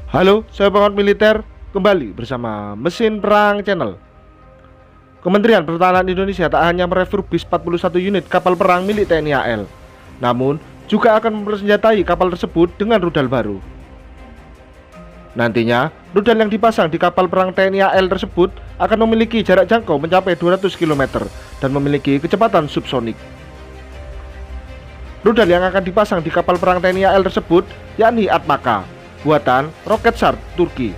Halo, saya pengamat militer, kembali bersama Mesin Perang Channel. Kementerian Pertahanan Indonesia tak hanya merefurbis 41 unit kapal perang milik TNI AL, namun juga akan mempersenjatai kapal tersebut dengan rudal baru. Nantinya, rudal yang dipasang di kapal perang TNI AL tersebut akan memiliki jarak jangkau mencapai 200 km dan memiliki kecepatan subsonik. Rudal yang akan dipasang di kapal perang TNI AL tersebut yakni Atmaka, buatan Roketsan Turki.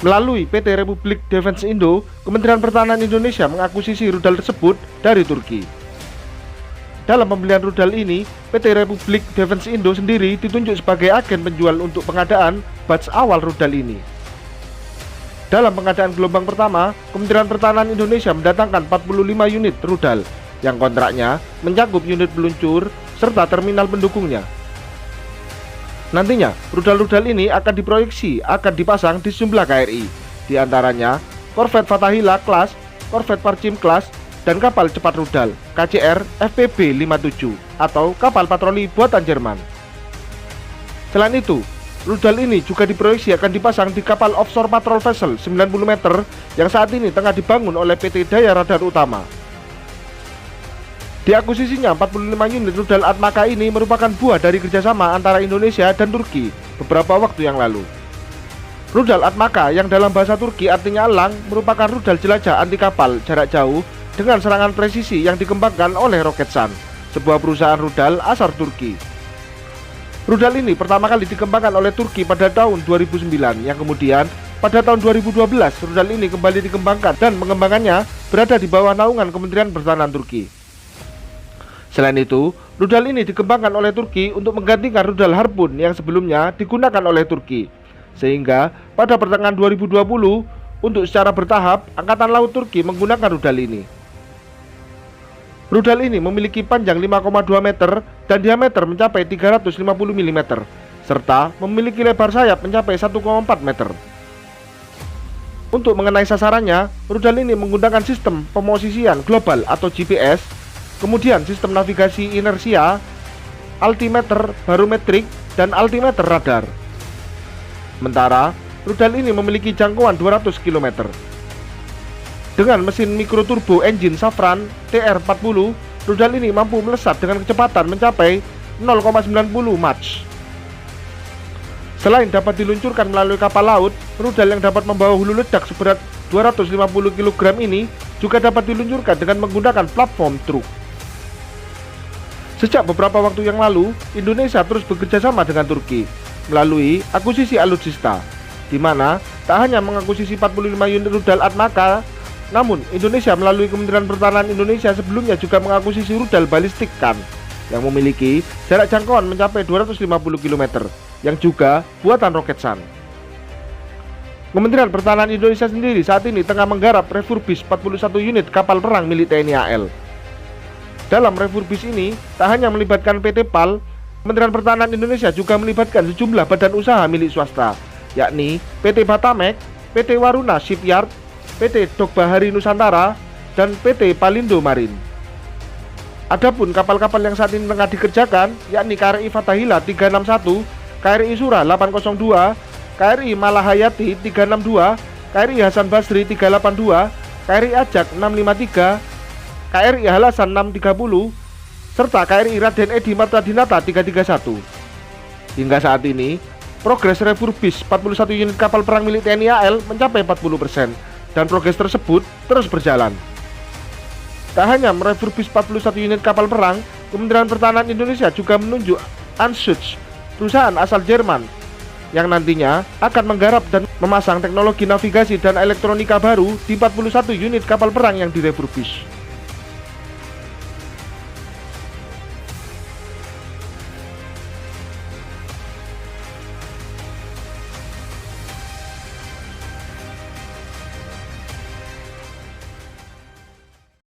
Melalui PT Republik Defense Indo, Kementerian Pertahanan Indonesia mengakuisisi rudal tersebut dari Turki. Dalam pembelian rudal ini, PT Republik Defense Indo sendiri ditunjuk sebagai agen penjual untuk pengadaan batch awal rudal ini. Dalam pengadaan gelombang pertama, Kementerian Pertahanan Indonesia mendatangkan 45 unit rudal yang kontraknya mencakup unit peluncur serta terminal pendukungnya. Nantinya, rudal-rudal ini akan diproyeksi akan dipasang di sejumlah KRI, di antaranya korvet Fathahillah Class, korvet Parchim Class, dan kapal cepat rudal KCR FPB 57 atau kapal patroli buatan Jerman. Selain itu, rudal ini juga diproyeksi akan dipasang di kapal offshore patrol vessel 90 meter yang saat ini tengah dibangun oleh PT Daya Radar Utama. Diakuisisinya 45 unit rudal Atmaka ini merupakan buah dari kerjasama antara Indonesia dan Turki beberapa waktu yang lalu. Rudal Atmaka yang dalam bahasa Turki artinya elang merupakan rudal jelajah anti kapal jarak jauh dengan serangan presisi yang dikembangkan oleh Roketsan, sebuah perusahaan rudal asal Turki. Rudal ini pertama kali dikembangkan oleh Turki pada tahun 2009 yang kemudian pada tahun 2012 rudal ini kembali dikembangkan dan pengembangannya berada di bawah naungan Kementerian Pertahanan Turki. Selain itu, rudal ini dikembangkan oleh Turki untuk menggantikan rudal Harpoon yang sebelumnya digunakan oleh Turki. Sehingga pada pertengahan 2020, untuk secara bertahap, Angkatan Laut Turki menggunakan rudal ini. Rudal ini memiliki panjang 5,2 meter dan diameter mencapai 350 mm, serta memiliki lebar sayap mencapai 1,4 meter. Untuk mengenai sasarannya, rudal ini menggunakan sistem pemosisian global atau GPS, kemudian sistem navigasi inersia, altimeter barometrik, dan altimeter radar. Sementara, rudal ini memiliki jangkauan 200 km. Dengan mesin mikroturbo engine Safran TR40, rudal ini mampu melesat dengan kecepatan mencapai 0,90 Mach. Selain dapat diluncurkan melalui kapal laut, rudal yang dapat membawa hulu ledak seberat 250 kg ini juga dapat diluncurkan dengan menggunakan platform truk. Sejak beberapa waktu yang lalu, Indonesia terus bekerja sama dengan Turki melalui akuisisi alutsista, di mana tak hanya mengakuisisi 45 unit rudal Atmaka, namun Indonesia melalui Kementerian Pertahanan Indonesia sebelumnya juga mengakuisisi rudal balistik KAN yang memiliki jarak jangkauan mencapai 250 km, yang juga buatan Roketsan. Kementerian Pertahanan Indonesia sendiri saat ini tengah menggarap refurbish 41 unit kapal perang milik TNI AL. Dalam refurbish ini, tak hanya melibatkan PT PAL, Kementerian Pertahanan Indonesia juga melibatkan sejumlah badan usaha milik swasta, yakni PT Batamek, PT Waruna Shipyard, PT Dok Bahari Nusantara, dan PT Palindo Marine. Adapun kapal-kapal yang saat ini tengah dikerjakan, yakni KRI Fathahillah 361, KRI Surah 802, KRI Malahayati 362, KRI Hasan Basri 382, KRI Ajak 653, KRI Halasan 630, serta KRI Raden Edi Martadinata 331. Hingga saat ini, progres refurbish 41 unit kapal perang milik TNI AL mencapai 40%, dan progres tersebut terus berjalan. Tak hanya merefurbish 41 unit kapal perang, Kementerian Pertahanan Indonesia juga menunjuk Anschutz, perusahaan asal Jerman, yang nantinya akan menggarap dan memasang teknologi navigasi dan elektronika baru di 41 unit kapal perang yang direfurbish.